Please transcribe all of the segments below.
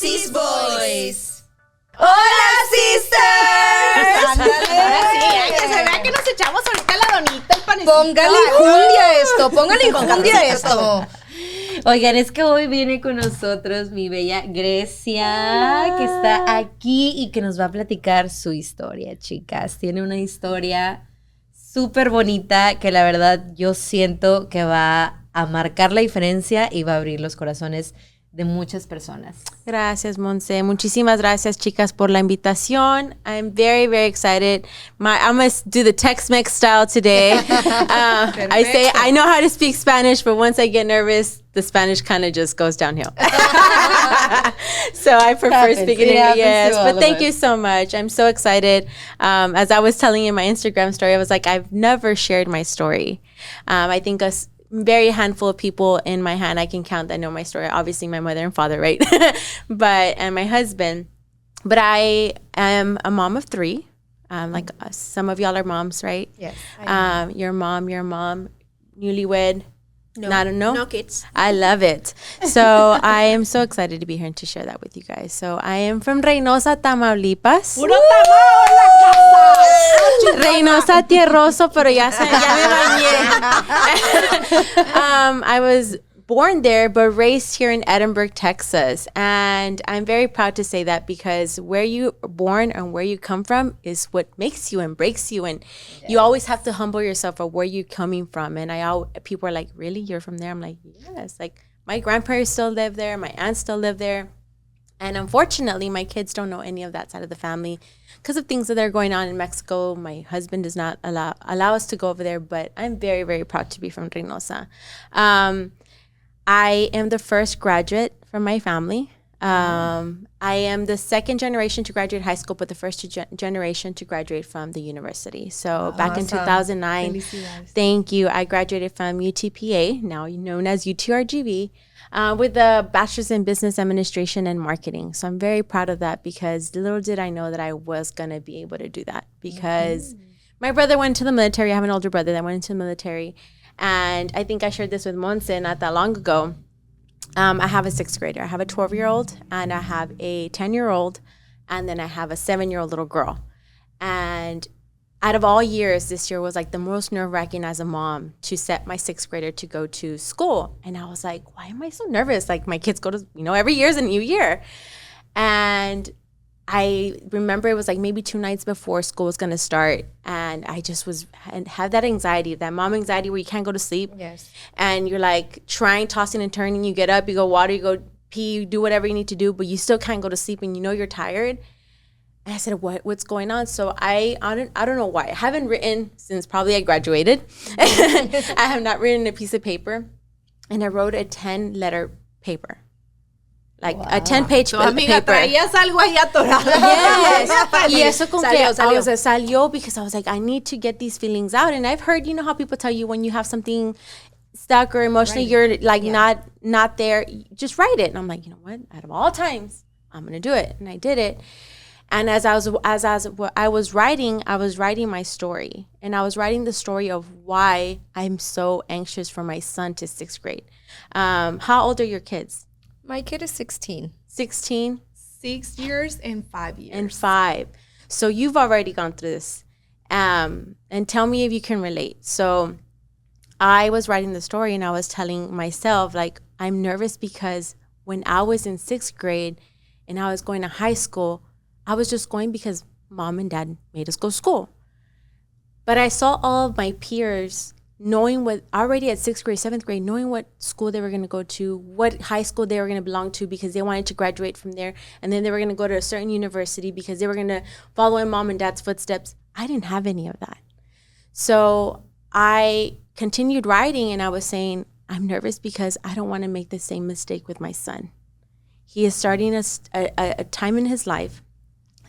SISVOICE. ¡Hola, sisters! Sí, que se vea que nos echamos ahorita la donita, el panecito. Póngale enjundia a esto. Oigan, es que hoy viene con nosotros mi bella Grecia, que está aquí y que nos va a platicar su historia, chicas. Tiene una historia súper bonita que la verdad yo siento que va a marcar la diferencia y va a abrir los corazones de muchas personas. Gracias, Monse. Muchísimas gracias, chicas, por la invitación. I'm very, very excited. I'm going to do the Tex-Mex style today. I say I know how to speak Spanish, but once I get nervous, the Spanish kind of just goes downhill. So I prefer speaking English. Yes, but thank you so much. I'm so excited. As I was telling you in my Instagram story, I was like, I've never shared my story. I think very handful of people in my hand I can count that know my story. Obviously my mother and father, right? and my husband. But I am a mom of 3. Like some of y'all are moms, right? Yes. Your mom, newlywed. No kids. I love it. So I am so excited to be here and to share that with you guys. So I am from Reynosa, Tamaulipas. ¡Puro tamal en la casa! Reynosa tierroso, pero ya me bañé. I was born there, but raised here in Edinburgh, Texas. And I'm very proud to say that because where you are born and where you come from is what makes you and breaks you. And you always have to humble yourself of where you're coming from. And people are like, really? You're from there? I'm like, yes. Like my grandparents still live there. My aunts still live there. And unfortunately, my kids don't know any of that side of the family because of things that are going on in Mexico. My husband does not allow us to go over there, but I'm very, very proud to be from Reynosa. I am the first graduate from my family. I am the second generation to graduate high school, but the first generation to graduate from the university. So back in 2009, thank you, I graduated from UTPA, now known as UTRGV, with a bachelor's in business administration and marketing. So I'm very proud of that because little did I know that I was going to be able to do that because my brother went into the military. I have an older brother that went into the military. And I think I shared this with Monse not that long ago. I have a 6th grader. I have a 12-year-old, and I have a 10-year-old, and then I have a 7-year-old little girl. And out of all years, this year was like the most nerve-wracking as a mom to set my 6th grader to go to school. And I was like, why am I so nervous? Like my kids go to, every year is a new year. And I remember it was like maybe 2 nights before school was going to start. And I just had that anxiety, that mom anxiety where you can't go to sleep. Yes. And you're like tossing and turning. You get up, you go water, you go pee, you do whatever you need to do, but you still can't go to sleep and you're tired. And I said, what's going on? So I don't know why. I haven't written since probably I graduated. I have not written a piece of paper. And I wrote a 10-letter paper. Like a 10-page paper. Amiga, traías algo ahí atorado. Yes. Y eso con salió. Because I was like, I need to get these feelings out. And I've heard, how people tell you when you have something stuck or emotionally, you're like not there, just write it. And I'm like, you know what? Out of all times, I'm going to do it. And I did it. And as I was writing my story. And I was writing the story of why I'm so anxious for my son to 6th grade. How old are your kids? My kid is 16. 16? 6 years and 5 years. And 5. So you've already gone through this. And tell me if you can relate. So I was writing the story and I was telling myself, like, I'm nervous because when I was in 6th grade and I was going to high school, I was just going because mom and dad made us go to school. But I saw all of my peers knowing what, already at 6th grade, 7th grade, knowing what school they were going to go to, what high school they were going to belong to because they wanted to graduate from there. And then they were going to go to a certain university because they were going to follow in mom and dad's footsteps. I didn't have any of that. So I continued writing and I was saying, I'm nervous because I don't want to make the same mistake with my son. He is starting a time in his life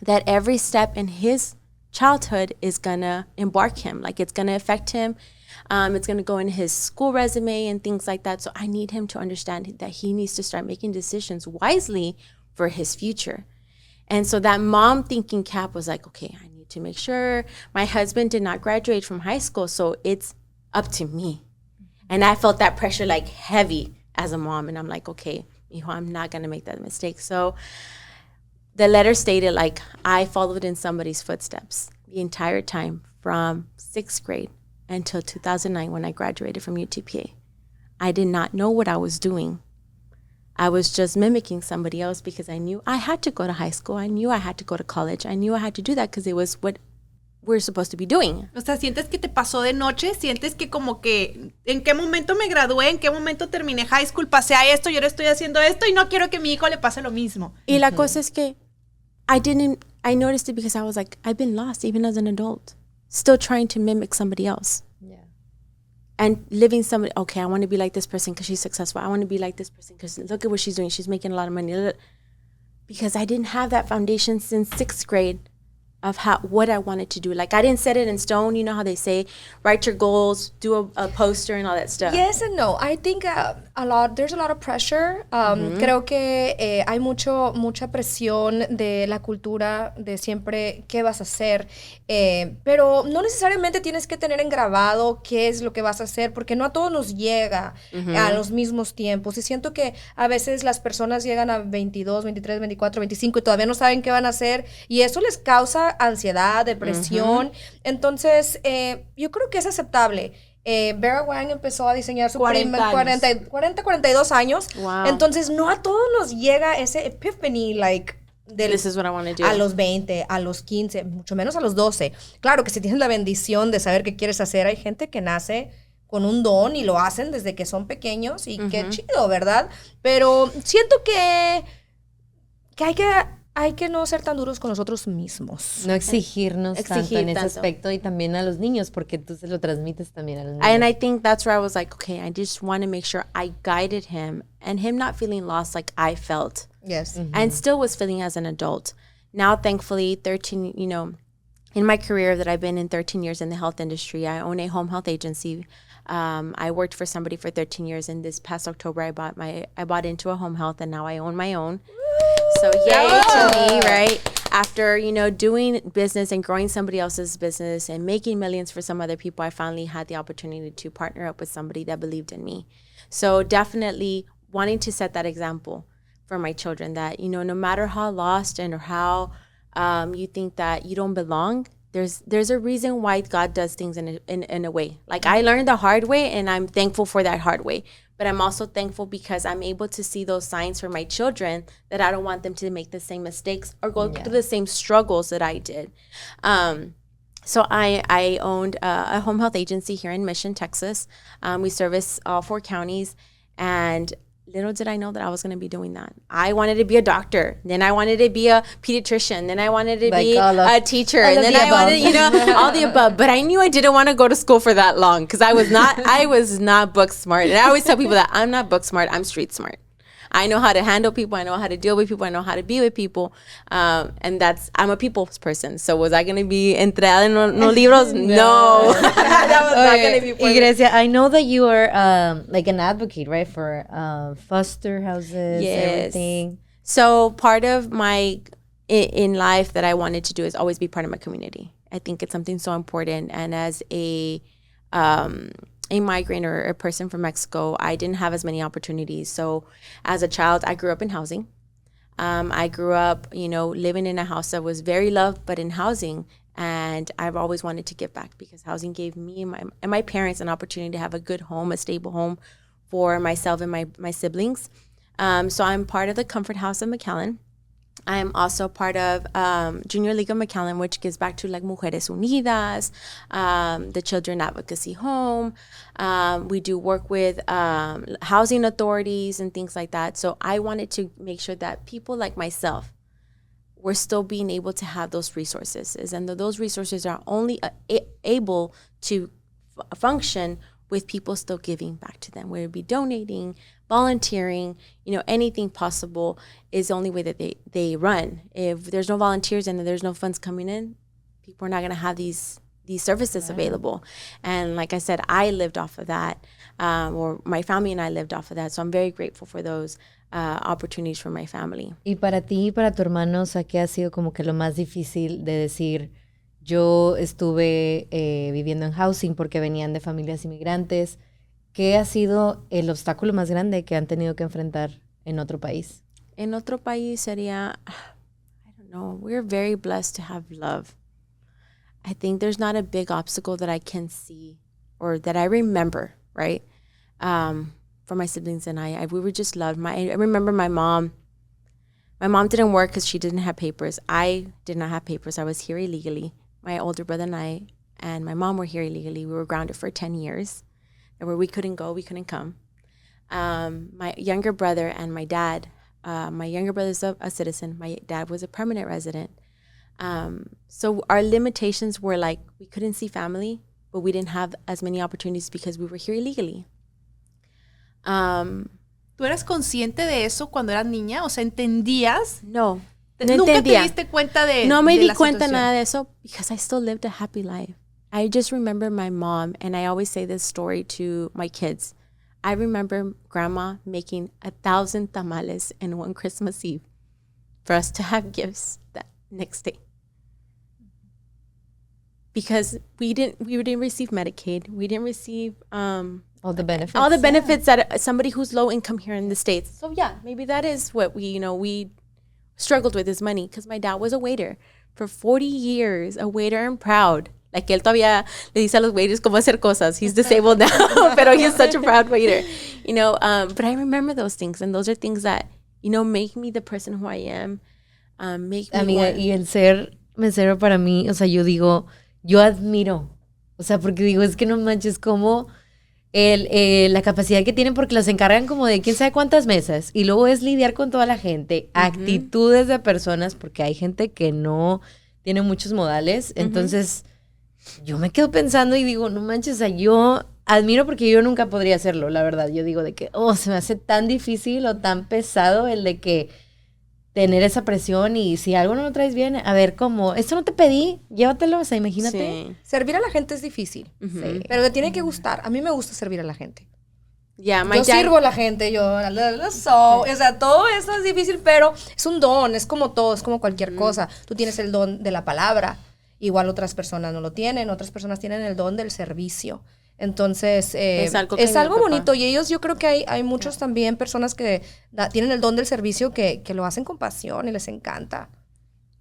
that every step in his childhood is going to embark him. Like it's going to affect him. It's going to go in his school resume and things like that. So I need him to understand that he needs to start making decisions wisely for his future. And so that mom thinking cap was like, okay, I need to make sure. My husband did not graduate from high school, so it's up to me. And I felt that pressure like heavy as a mom. And I'm like, okay, Mijo, I'm not going to make that mistake. So the letter stated like I followed in somebody's footsteps the entire time from 6th grade until 2009 when I graduated from UTPA. I did not know what I was doing. I was just mimicking somebody else because I knew I had to go to high school. I knew I had to go to college. I knew I had to do that because it was what we're supposed to be doing. O sea, sientes que te pasó de noche, sientes que como que en qué momento me gradué, en qué momento terminé high school, pasé a esto y ahora estoy haciendo esto y no quiero que a mi hijo le pase lo mismo. Y la cosa es que I noticed it because I was like, I've been lost even as an adult, still trying to mimic somebody else. And living somebody, okay, I want to be like this person because she's successful. I want to be like this person because look at what she's doing. She's making a lot of money. Because I didn't have that foundation since 6th grade of what I wanted to do. Like, I didn't set it in stone. You know how they say, write your goals, do a poster and all that stuff. Yes and no. I think there's a lot of pressure. Creo que hay mucha presión de la cultura de siempre qué vas a hacer. Pero no necesariamente tienes que tener grabado qué es lo que vas a hacer, porque no a todos nos llega a los mismos tiempos. Y siento que a veces las personas llegan a 22, 23, 24, 25 y todavía no saben qué van a hacer. Y eso les causa ansiedad, depresión. Entonces, yo creo que es aceptable. Vera Wang empezó a diseñar su 42 años. Wow. Entonces, no a todos nos llega ese epiphany, This is what I want to do. A los 20, a los 15, mucho menos a los 12. Claro que si tienes la bendición de saber qué quieres hacer, hay gente que nace con un don y lo hacen desde que son pequeños y qué chido, ¿verdad? Pero siento que hay que no ser tan duros con nosotros mismos. No exigirnos tanto en ese aspecto y también a los niños, porque tú se lo transmites también a los niños. And I think that's where I was like, okay, I just want to make sure I guided him and him not feeling lost like I felt. Yes. And still was feeling as an adult. Now, thankfully, 13, in my career that I've been in 13 years in the health industry, I own a home health agency. I worked for somebody for 13 years, and this past October, I bought into a home health, and now I own my own. So yay to me, right? After, doing business and growing somebody else's business and making millions for some other people, I finally had the opportunity to partner up with somebody that believed in me. So definitely wanting to set that example for my children that, no matter how lost and or how you think that you don't belong, there's a reason why God does things in a way. Like, I learned the hard way, and I'm thankful for that hard way. But I'm also thankful because I'm able to see those signs for my children that I don't want them to make the same mistakes or go through the same struggles that I did. So I owned a home health agency here in Mission, Texas. We service all 4 counties, and little did I know that I was going to be doing that. I wanted to be a doctor. Then I wanted to be a pediatrician. Then I wanted to be a teacher. And then I wanted, all the above. But I knew I didn't want to go to school for that long because I was not book smart. And I always tell people that I'm not book smart. I'm street smart. I know how to handle people. I know how to deal with people. I know how to be with people. And I'm a people's person. So was I going to be entrada en los libros? No. That was not going to be Y Grecia, I know that you are like an advocate, right, for foster houses, everything. So part of my in life that I wanted to do is always be part of my community. I think it's something so important. And as a migrant or a person from Mexico, I didn't have as many opportunities. So as a child, I grew up in housing. I grew up, living in a house that was very loved, but in housing. And I've always wanted to give back because housing gave me and my parents an opportunity to have a good home, a stable home for myself and my siblings. So I'm part of the Comfort House of McAllen. I'm also part of Junior League of McAllen, which gives back to like Mujeres Unidas, the Children Advocacy Home. We do work with housing authorities and things like that. So I wanted to make sure that people like myself were still being able to have those resources. And those resources are only able to function with people still giving back to them, whether it be donating, volunteering, anything possible is the only way that they run. If there's no volunteers and there's no funds coming in, people are not going to have these services available. And like I said, I lived off of that, or my family and I lived off of that. So I'm very grateful for those opportunities for my family. Y para ti y para tu hermano, o sea, ¿qué ha sido como que lo más difícil de decir? Yo estuve viviendo en housing porque venían de familias inmigrantes. ¿Qué ha sido el obstáculo más grande que han tenido que enfrentar en otro país? En otro país sería, I don't know, we're very blessed to have love. I think there's not a big obstacle that I can see or that I remember, right? For my siblings and I we were just loved. I remember my mom didn't work because she didn't have papers. I did not have papers. I was here illegally. My older brother and I and my mom were here illegally. We were grounded for 10 years. And where we couldn't go, we couldn't come. My younger brother and my dad, my younger brother's a citizen. My dad was a permanent resident. So our limitations were like, we couldn't see family, but we didn't have as many opportunities because we were here illegally. ¿Tú eras consciente de eso cuando eras niña? O sea, ¿entendías? No. ¿Nunca entendía. te diste cuenta de No me de di la cuenta situación? nada de eso because I still lived a happy life. I just remember my mom, and I always say this story to my kids. I remember grandma making 1,000 tamales in one Christmas Eve for us to have gifts that next day. Because we didn't receive Medicaid. We didn't receive All the benefits. all the benefits that somebody who's low income here in the States. So yeah, maybe that is what we struggled with is money, because my dad was a waiter for 40 years, a waiter and proud. Like él todavía le dice a los waiters cómo hacer cosas. He's disabled now, pero he's such a proud waiter. But I remember those things, and those are things that, make me the person who I am. Make me Amiga, y el ser mesero para mí, o sea, yo digo, yo admiro. O sea, porque digo, es que no manches como la capacidad que tienen, porque los encargan como de quién sabe cuántas mesas. Y luego es lidiar con toda la gente, actitudes de personas, porque hay gente que no tiene muchos modales. Entonces, yo me quedo pensando y digo, no manches, o sea, yo admiro, porque yo nunca podría hacerlo, la verdad. Yo digo de que, se me hace tan difícil o tan pesado el de que tener esa presión, y si algo no lo traes bien, a ver, ¿cómo? Esto no te pedí, llévatelo, o sea, imagínate. Sí. Servir a la gente es difícil, Sí. pero te tiene que gustar. A mí me gusta servir a la gente. Yeah, my Yo dad. sirvo a la gente, o sea, todo eso es difícil, pero es un don, es como todo, es como cualquier cosa. Tú tienes el don de la palabra, igual otras personas no lo tienen, otras personas tienen el don del servicio. Entonces, Es algo que es mi algo papá- bonito, y ellos, yo creo que hay muchos también personas que tienen el don del servicio que lo hacen con pasión y les encanta.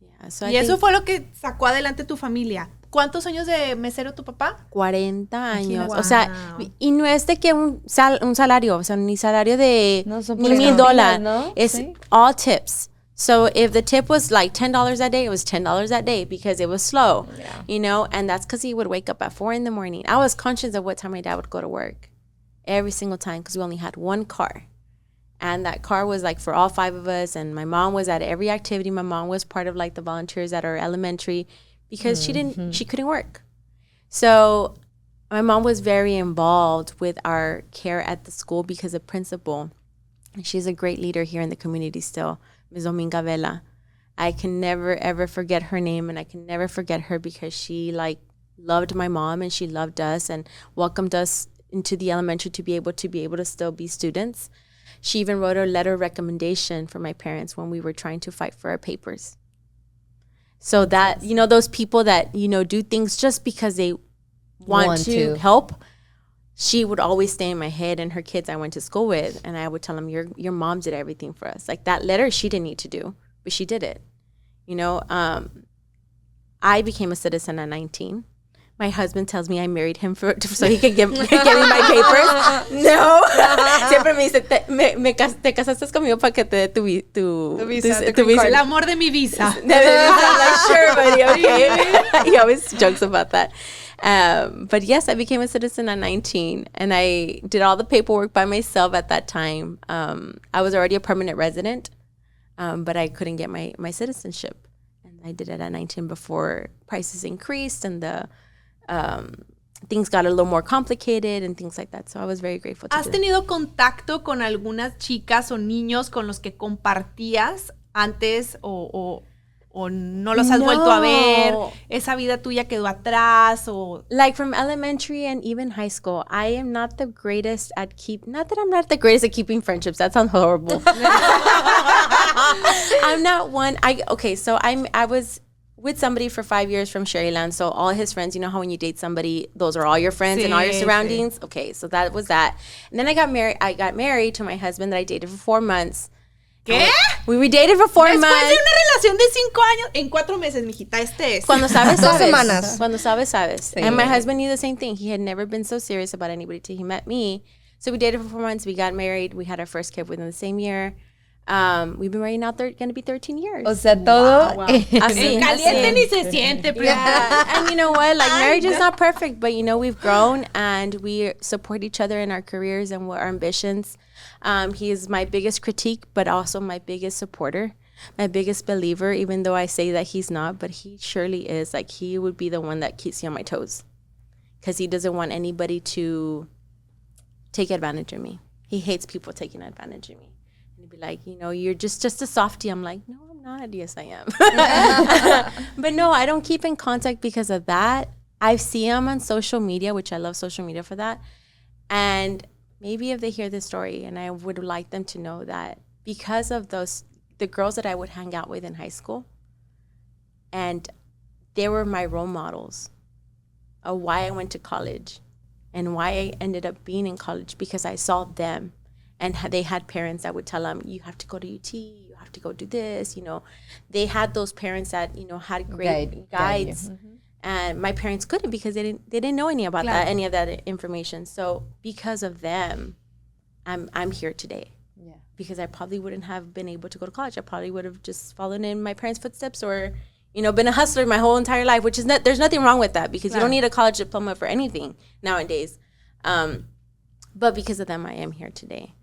Yeah, so I Y eso think fue lo que sacó adelante tu familia. ¿Cuántos años de mesero tu papá? 40 años. Wow. O sea, y no es de que un salario, o sea, ni salario de No, son ni puras $1,000, ¿no? it's Sí. all tips. So if the tip was like $10 that day, it was $10 that day because it was slow, and that's because he would wake up at 4 a.m. I was conscious of what time my dad would go to work every single time, because we only had one car. And that car was like for all 5 of us. And my mom was at every activity. My mom was part of like the volunteers at our elementary because she couldn't work. So my mom was very involved with our care at the school because the principal, and she's a great leader here in the community still, Ms. Domingo Vela. I can never, ever forget her name, and I can never forget her because she like loved my mom, and she loved us and welcomed us into the elementary to be able to still be students. She even wrote a letter of recommendation for my parents when we were trying to fight for our papers. So that, those people that, do things just because they want to help, she would always stay in my head, and her kids I went to school with, and I would tell them, your mom did everything for us. Like that letter, she didn't need to do, but she did it. I became a citizen at 19. My husband tells me I married him so he could give me my papers. No. Siempre me dice, te casaste conmigo para que te dé tu visa. El amor de mi visa. I'm like, sure, buddy, okay. He always jokes about that. But yes, I became a citizen at 19, and I did all the paperwork by myself at that time. I was already a permanent resident, but I couldn't get my citizenship. And I did it at 19 before prices increased and the things got a little more complicated and things like that. So I was very grateful to ¿Has tenido contacto con algunas chicas o niños con los que compartías antes o no los has vuelto a ver? ¿Esa vida tuya quedó atrás? O like from elementary and even high school, I am not the greatest at not that I'm not the greatest at keeping friendships. That sounds horrible. I'm not one. I was with somebody for 5 years from Sherryland. So all his friends, you know how when you date somebody, those are all your friends and all your surroundings? Okay, so that was that. And then I got married to my husband that I dated for 4 months. ¿Qué? We dated for 4 months. Después de una relación de 5 años, en 4 meses, mijita, es. Cuando sabes, 2 semanas. Cuando sabes, sabes. Sí. And my husband knew the same thing. He had never been so serious about anybody till he met me. So we dated for 4 months. We got married. We had our first kid within the same year. We've been married now, going to be 13 years. O sea, todo. Wow. Así, caliente ni se siente. Yeah. And you know what? Like, marriage is not perfect, but, you know, we've grown and we support each other in our careers and our ambitions. He is my biggest critique, but also my biggest supporter, my biggest believer, even though I say that he's not, but he surely is. Like, he would be the one that keeps me on my toes because he doesn't want anybody to take advantage of me. He hates people taking advantage of me. And he'd be like, you know, you're just a softie. I'm like, no, I'm not. Yes, I am. But no, I don't keep in contact because of that. I see him on social media, which I love social media for that. And maybe if they hear this story, and I would like them to know that because of the girls that I would hang out with in high school, and they were my role models of why I went to college and why I ended up being in college, because I saw them and they had parents that would tell them, you have to go to UT, you have to go do this, you know. They had those parents that, you know, had great guides. Mm-hmm. And my parents couldn't because they didn't know any about that, any of that information. So because of them, I'm here today. Yeah. Because I probably wouldn't have been able to go to college. I probably would have just followed in my parents' footsteps, or, you know, been a hustler my whole entire life, which is there's nothing wrong with that, because you don't need a college diploma for anything nowadays. But because of them, I am here today.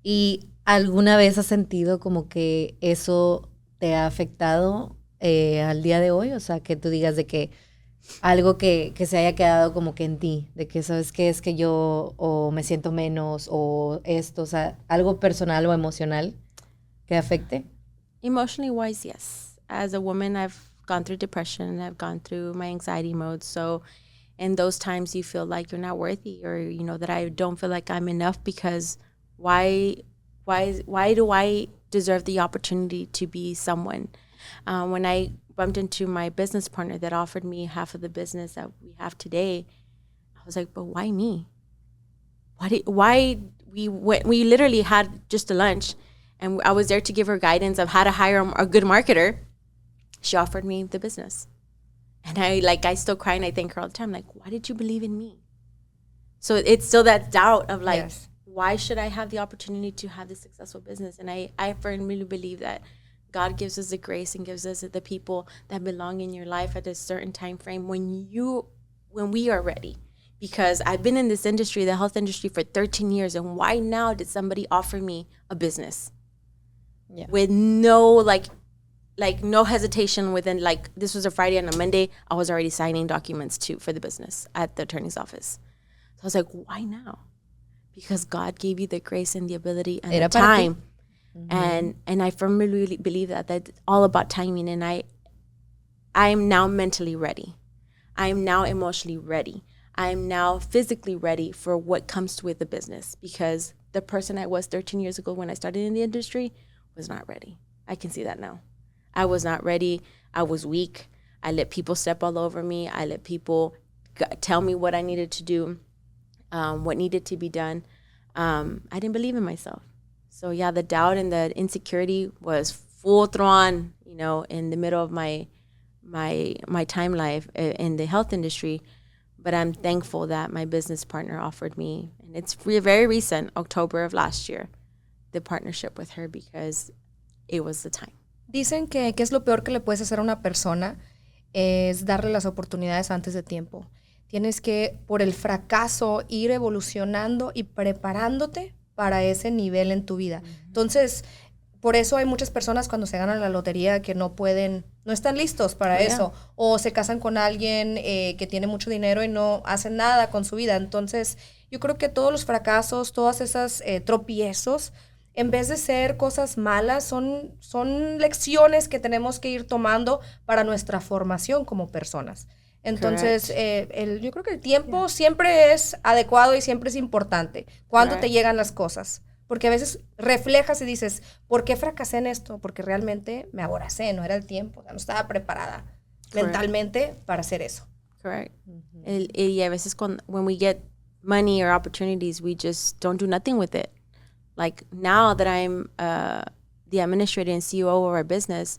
¿Y alguna vez has sentido como que eso te ha afectado al día de hoy? O sea, que tú digas de que algo que se haya quedado como que en ti, de que sabes que es que yo o me siento menos o esto, o sea, algo personal o emocional que afecte. Emotionally wise, yes. As a woman, I've gone through depression, I've gone through my anxiety mode. So in those times you feel like you're not worthy, or, you know, that I don't feel like I'm enough, because why do I deserve the opportunity to be someone? When I bumped into my business partner that offered me half of the business that we have today, I was like, but why me? Why we literally had just a lunch, and I was there to give her guidance of how to hire a good marketer. She offered me the business. And I still cry and I thank her all the time. Like, why did you believe in me? So it's still that doubt of like, why should I have the opportunity to have this successful business? And I firmly believe that God gives us the grace and gives us the people that belong in your life at a certain time frame when we are ready. Because I've been in this industry, the health industry, for 13 years. And why now did somebody offer me a business? Yeah. With no no hesitation within, like, this was a Friday and a Monday, I was already signing documents for the business at the attorney's office. So I was like, why now? Because God gave you the grace and the ability and the time. Mm-hmm. And I firmly believe that that's all about timing. And I am now mentally ready. I am now emotionally ready. I am now physically ready for what comes with the business, because the person I was 13 years ago when I started in the industry was not ready. I can see that now. I was not ready. I was weak. I let people step all over me. I let people tell me what I needed to do, what needed to be done. I didn't believe in myself. So yeah, the doubt and the insecurity was full thrown, you know, in the middle of my time life in the health industry. But I'm thankful that my business partner offered me, and it's very recent, October of last year, the partnership with her, because it was the time. Dicen que es lo peor que le puedes hacer a una persona es darle las oportunidades antes de tiempo. Tienes que, por el fracaso, ir evolucionando y preparándote para ese nivel en tu vida. Entonces, por eso hay muchas personas cuando se ganan la lotería que no están listos para eso. O se casan con alguien que tiene mucho dinero y no hacen nada con su vida. Entonces, yo creo que todos los fracasos, todas esas tropiezos, en vez de ser cosas malas, son lecciones que tenemos que ir tomando para nuestra formación como personas. Entonces, yo creo que el tiempo siempre es adecuado y siempre es importante. Cuando te llegan las cosas. Porque a veces reflejas y dices, ¿por qué fracasé en esto? Porque realmente me aboracé, no era el tiempo, o sea, no estaba preparada mentalmente para hacer eso. Correct. Y a veces when we get money or opportunities, we just don't do nothing with it. Like now that I'm the administrator and CEO of our business,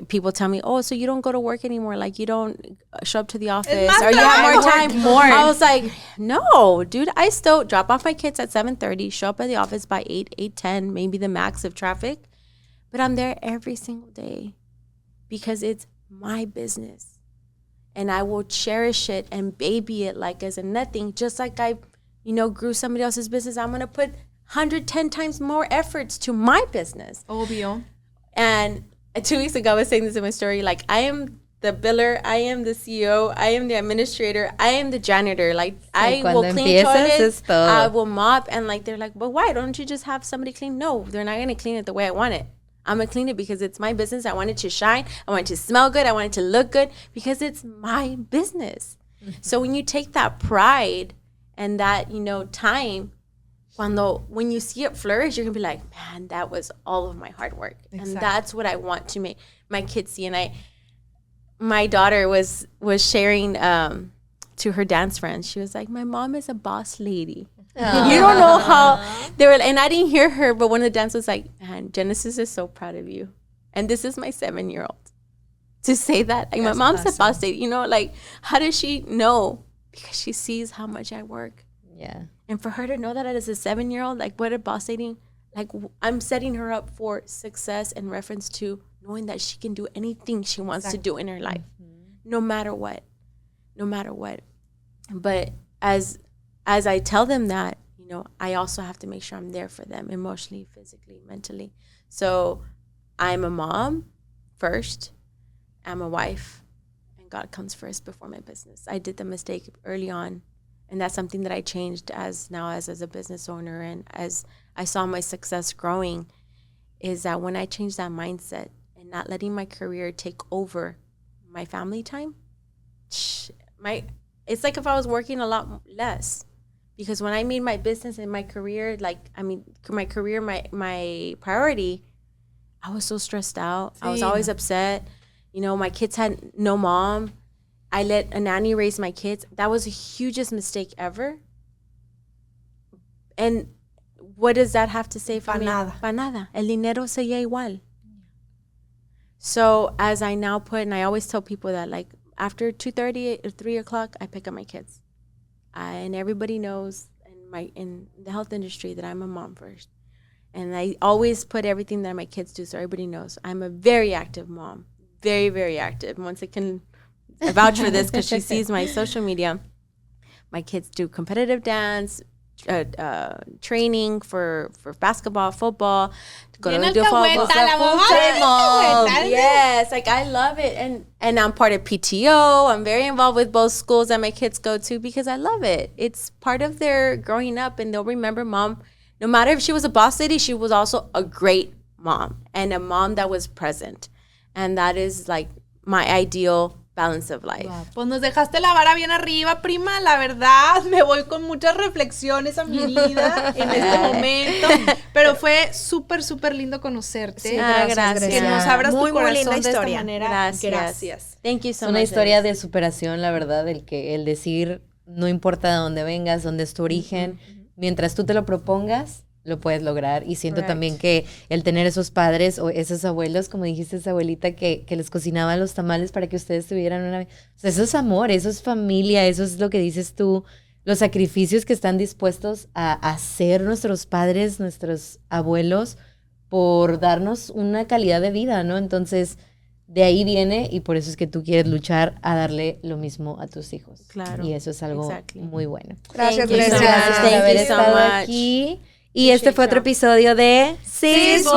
people tell me, oh, so you don't go to work anymore, like you don't show up to the office, or you have more time. I was like, no, dude, I still drop off my kids at 7:30, show up at the office by 8:10, maybe the max of traffic, but I'm there every single day because it's my business, and I will cherish it and baby it like as a nothing, just like I, grew somebody else's business. I'm gonna put 110 times more efforts to my business. Obvio. And 2 weeks ago, I was saying this in my story, like, I am the biller, I am the CEO, I am the administrator, I am the janitor. Like, I will clean toilets, I will mop, and like, they're like, but why don't you just have somebody clean? No, they're not going to clean it the way I want it. I'm going to clean it because it's my business. I want it to shine. I want it to smell good. I want it to look good because it's my business. Mm-hmm. So when you take that pride and that, time, when you see it flourish, you're going to be like, man, that was all of my hard work. Exactly. And that's what I want to make my kids see. And my daughter was sharing to her dance friends. She was like, my mom is a boss lady. Aww. You don't know how they were, and I didn't hear her, but one of the dancers was like, man, Genesis is so proud of you. And this is my 7-year-old. To say that, like, my mom's awesome. A boss lady, like, how does she know? Because she sees how much I work. Yeah. And for her to know that as a 7-year-old, like, what a boss lady, like, I'm setting her up for success in reference to knowing that she can do anything she wants to do in her life, no matter what. But as I tell them that, I also have to make sure I'm there for them emotionally, physically, mentally. So I'm a mom first, I'm a wife, and God comes first before my business. I did the mistake early on. And that's something that I changed as a business owner, and as I saw my success growing, is that when I changed that mindset and not letting my career take over my family time, it's like if I was working a lot less. Because when I made my business and my career, my priority, I was so stressed out. I was always upset. My kids had no mom. I let a nanny raise my kids. That was the hugest mistake ever. And what does that have to say for me? Pa nada. El dinero seguía igual. So as I now and I always tell people that, like, after 2:30 or 3 o'clock, I pick up my kids. And everybody knows in the health industry that I'm a mom first. And I always put everything that my kids do so everybody knows. I'm a very active mom. Very, very active. Once I can vouch for this because she sees my social media. My kids do competitive dance, training for basketball, football. Yes, like, I love it. And I'm part of PTO. I'm very involved with both schools that my kids go to because I love it. It's part of their growing up, and they'll remember mom. No matter if she was a boss lady, she was also a great mom and a mom that was present. And that is, like, my ideal balance of life. Wow. Pues nos dejaste la vara bien arriba, prima. La verdad, me voy con muchas reflexiones a mi vida en este momento. Pero fue súper, súper lindo conocerte. Sí, gracias. Que nos abras tu corazón muy linda de historia. esta manera. Gracias. Thank you so much. Es una historia de superación, la verdad, el decir, no importa de dónde vengas, dónde es tu origen, mientras tú te lo propongas, lo puedes lograr. Y siento también que el tener esos padres o esos abuelos, como dijiste, esa abuelita que les cocinaba los tamales para que ustedes tuvieran una... O sea, eso es amor, eso es familia, eso es lo que dices tú, los sacrificios que están dispuestos a hacer nuestros padres, nuestros abuelos, por darnos una calidad de vida, ¿no? Entonces, de ahí viene, y por eso es que tú quieres luchar a darle lo mismo a tus hijos. Claro. Y eso es algo muy bueno. Gracias, Gracias por haber estado aquí. Y este fue otro episodio de SISVOICE.